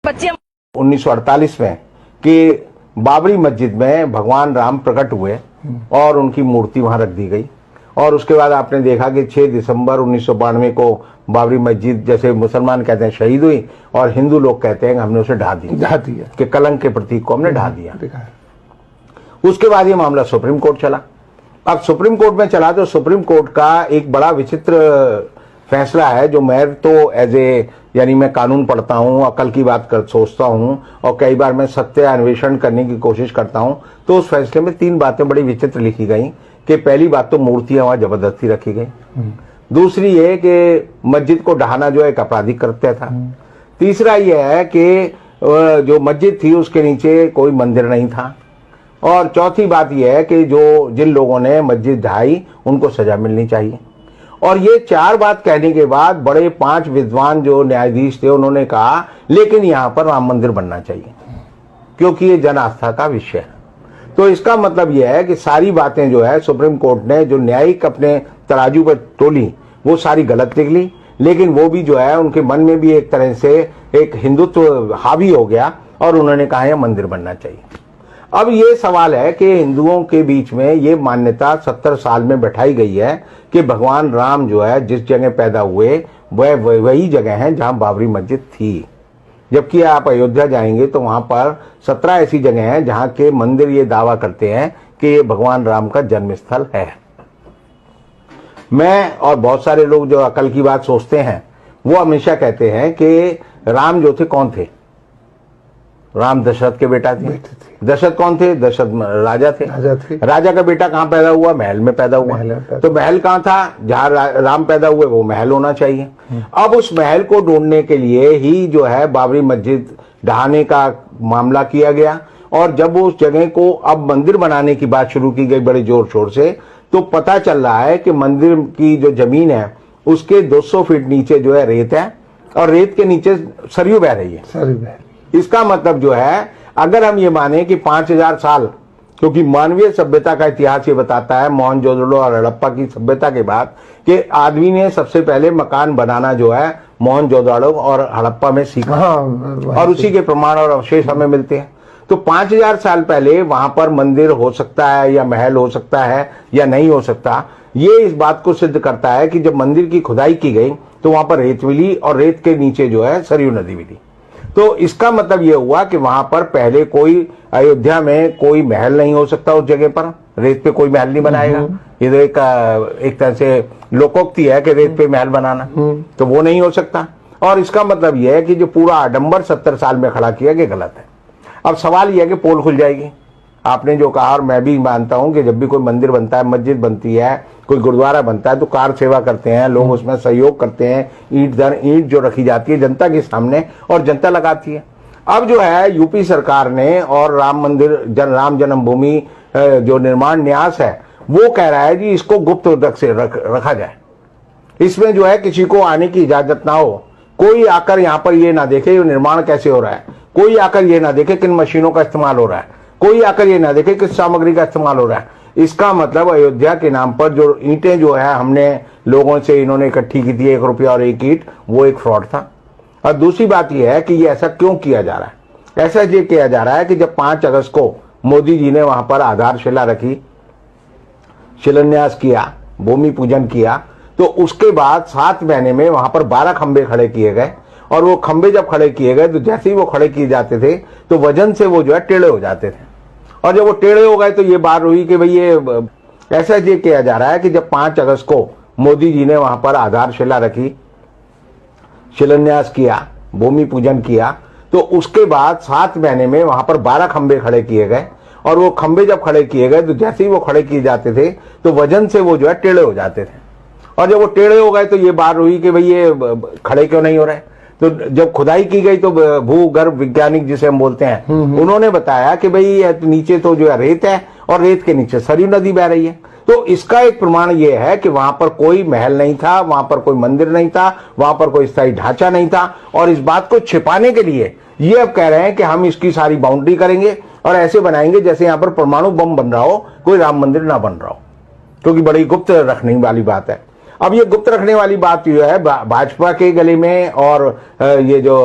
बच्चे 1948 में कि बाबरी मस्जिद में भगवान राम प्रकट हुए और उनकी मूर्ति वहां रख दी गई। और उसके बाद आपने देखा कि 6 दिसंबर 1992 को बाबरी मस्जिद, जैसे मुसलमान कहते हैं, शहीद हुई और हिंदू लोग कहते हैं कि हमने उसे ढा दिया कि कलंक के प्रतीक को हमने ढा दिया। उसके बाद ये मामला सुप्रीम कोर्ट चला। अब सुप्रीम कोर्ट में चला तो सुप्रीम कोर्ट का एक बड़ा विचित्र फैसला है, जो मैं तो यानी मैं कानून पढ़ता हूँ, अकल की बात सोचता हूँ और कई बार मैं सत्य अन्वेषण करने की कोशिश करता हूँ। तो उस फैसले में 3 बातें बड़ी विचित्र लिखी गई कि पहली बात तो मूर्तियां वहां जबरदस्ती रखी गई, दूसरी ये कि मस्जिद को ढहाना जो है एक आपराधिक कृत्य था, तीसरा यह है कि जो मस्जिद थी उसके नीचे कोई मंदिर नहीं था, और चौथी बात यह है कि जिन लोगों ने मस्जिद ढहाई उनको सजा मिलनी चाहिए। और ये 4 बात कहने के बाद बड़े 5 विद्वान जो न्यायाधीश थे उन्होंने कहा लेकिन यहां पर राम मंदिर बनना चाहिए क्योंकि ये जन आस्था का विषय है। तो इसका मतलब यह है कि सारी बातें जो है सुप्रीम कोर्ट ने जो न्यायिक अपने तराजू पर तोली वो सारी गलत निकली, लेकिन वो भी जो है उनके मन में भी एक तरह से एक हिंदुत्व हावी हो गया और उन्होंने कहा यह मंदिर बनना चाहिए। अब ये सवाल है कि हिंदुओं के बीच में ये मान्यता 70 साल में बैठाई गई है कि भगवान राम जो है जिस जगह पैदा हुए वह वही जगह है जहां बाबरी मस्जिद थी, जबकि आप अयोध्या जाएंगे तो वहां पर 17 ऐसी जगह हैं जहां के मंदिर ये दावा करते हैं कि ये भगवान राम का जन्म स्थल है। मैं और बहुत सारे लोग जो अकल की बात सोचते हैं वो हमेशा कहते हैं कि राम जो थे कौन थे? राम दशरथ के बेटा थे। दशरथ कौन थे? दशरथ राजा थे। राजा का बेटा कहाँ पैदा हुआ? महल में पैदा हुआ। तो महल कहाँ था? जहाँ राम पैदा हुए वो महल होना चाहिए। अब उस महल को ढूंढने के लिए ही जो है बाबरी मस्जिद ढहाने का मामला किया गया, और जब उस जगह को अब मंदिर बनाने की बात शुरू की गई बड़े जोर शोर से, तो पता चल रहा है कि मंदिर की जो जमीन है उसके 200 फीट नीचे जो है रेत है और रेत के नीचे सरयू बह रही है। इसका मतलब जो है अगर हम ये माने कि 5000 साल, क्योंकि मानवीय सभ्यता का इतिहास ये बताता है मोहनजोदड़ो और हड़प्पा की सभ्यता के बाद कि आदमी ने सबसे पहले मकान बनाना जो है मोहनजोदड़ो और हड़प्पा में सीखा, और उसी के प्रमाण और अवशेष हमें मिलते हैं। तो 5000 साल पहले वहां पर मंदिर हो सकता है या महल हो सकता है या नहीं हो सकता, ये इस बात को सिद्ध करता है कि जब मंदिर की खुदाई की गई तो वहां पर रेत मिली और रेत के नीचे जो है सरयू नदी मिली। तो इसका मतलब यह हुआ कि वहां पर पहले कोई अयोध्या में कोई महल नहीं हो सकता, उस जगह पर रेत पे कोई महल नहीं बनाएगा। ये तो एक तरह से लोकोक्ति है कि रेत पे महल बनाना, तो वो नहीं हो सकता। और इसका मतलब यह है कि जो पूरा आडंबर 70 साल में खड़ा किया गया गलत है। अब सवाल यह है कि पोल खुल जाएगी। आपने जो कहा और मैं भी मानता हूं कि जब भी कोई मंदिर बनता है, मस्जिद बनती है, कोई गुरुद्वारा बनता है तो कार सेवा करते हैं लोग, उसमें सहयोग करते हैं, ईंट दर ईंट जो रखी जाती है जनता के सामने और जनता लगाती है। अब जो है यूपी सरकार ने और राम मंदिर राम जन्मभूमि जो निर्माण न्यास है वो कह रहा है जी इसको गुप्त रखा जाए, इसमें जो है किसी को आने की इजाजत ना हो, कोई आकर यहाँ पर ये ना देखे ये निर्माण कैसे हो रहा है, कोई आकर ये ना देखे किन मशीनों का इस्तेमाल हो रहा है, कोई आकर ये ना देखे किस सामग्री का इस्तेमाल हो रहा है। इसका मतलब अयोध्या के नाम पर जो ईंटें जो है हमने लोगों से इन्होंने इकट्ठी की थी 1 रुपया और 1 ईंट, वो एक फ्रॉड था। और दूसरी बात यह है कि ये ऐसा क्यों किया जा रहा है? ऐसा ये किया जा रहा है कि जब 5 अगस्त को मोदी जी ने वहां पर आधारशिला रखी, शिलान्यास किया, भूमि पूजन किया, तो उसके बाद 7 महीने में वहां पर 12 खंबे खड़े किए गए, और वो खंबे जब खड़े किए गए तो जैसे ही वो खड़े किए जाते थे तो वजन से वो जो है टेढ़े हो जाते थे, और जब वो टेढ़े हो गए तो ये बात हुई कि भाई ये ऐसा ये किया जा रहा है कि जब 5 अगस्त को मोदी जी ने वहां पर आधारशिला रखी, शिलान्यास किया, भूमि पूजन किया, तो उसके बाद 7 महीने में वहां पर 12 खंबे खड़े किए गए, और वो खंबे जब खड़े किए गए तो जैसे ही वो खड़े किए जाते थे तो वजन से वो जो है टेढ़े हो जाते थे, और जब वो टेढ़े हो गए तो ये बात हुई कि भाई ये खड़े क्यों नहीं हो रहे। तो जब खुदाई की गई तो भूगर्भ वैज्ञानिक जिसे हम बोलते हैं उन्होंने बताया कि भाई नीचे तो जो है रेत है और रेत के नीचे सरयू नदी बह रही है। तो इसका एक प्रमाण ये है कि वहां पर कोई महल नहीं था, वहां पर कोई मंदिर नहीं था, वहां पर कोई स्थायी ढांचा नहीं था, और इस बात को छिपाने के लिए ये अब कह रहे हैं कि हम इसकी सारी बाउंड्री करेंगे और ऐसे बनाएंगे जैसे यहां पर परमाणु बम बन रहा हो, कोई राम मंदिर ना बन रहा हो, क्योंकि बड़ी गुप्त रखने वाली बात है। अब ये गुप्त रखने वाली बात जो है भाजपा के गले में और ये जो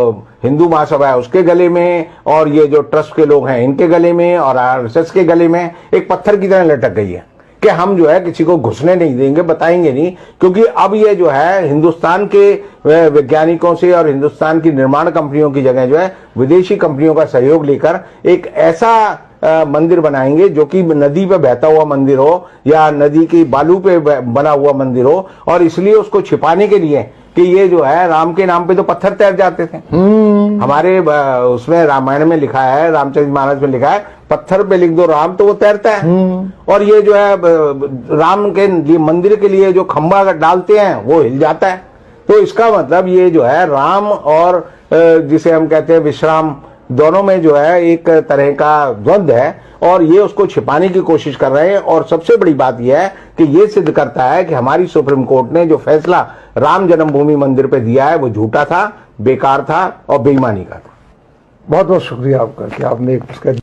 हिंदू महासभा है उसके गले में और ये जो ट्रस्ट के लोग हैं इनके गले में और आरएसएस के गले में एक पत्थर की तरह लटक गई है कि हम जो है किसी को घुसने नहीं देंगे, बताएंगे नहीं, क्योंकि अब ये जो है हिंदुस्तान के वैज्ञानिकों से और हिंदुस्तान की निर्माण कंपनियों की जगह जो है विदेशी कंपनियों का सहयोग लेकर एक ऐसा मंदिर बनाएंगे जो कि नदी पे बहता हुआ मंदिर हो या नदी की बालू पे बना हुआ मंदिर हो, और इसलिए उसको छिपाने के लिए कि ये जो है राम के नाम पे तो पत्थर तैर जाते थे। हमारे उसमें रामायण में लिखा है, रामचरित मानस में लिखा है, पत्थर पे लिख दो राम तो वो तैरता है। और ये जो है राम के लिए मंदिर के लिए जो खंभा डालते हैं वो हिल जाता है। तो इसका मतलब ये जो है राम और जिसे हम कहते हैं विश्राम, दोनों में जो है एक तरह का द्वंद्व है और ये उसको छिपाने की कोशिश कर रहे हैं। और सबसे बड़ी बात यह है कि ये सिद्ध करता है कि हमारी सुप्रीम कोर्ट ने जो फैसला राम जन्मभूमि मंदिर पे दिया है वो झूठा था, बेकार था और बेईमानी का था। बहुत बहुत शुक्रिया आपका कि आपने एक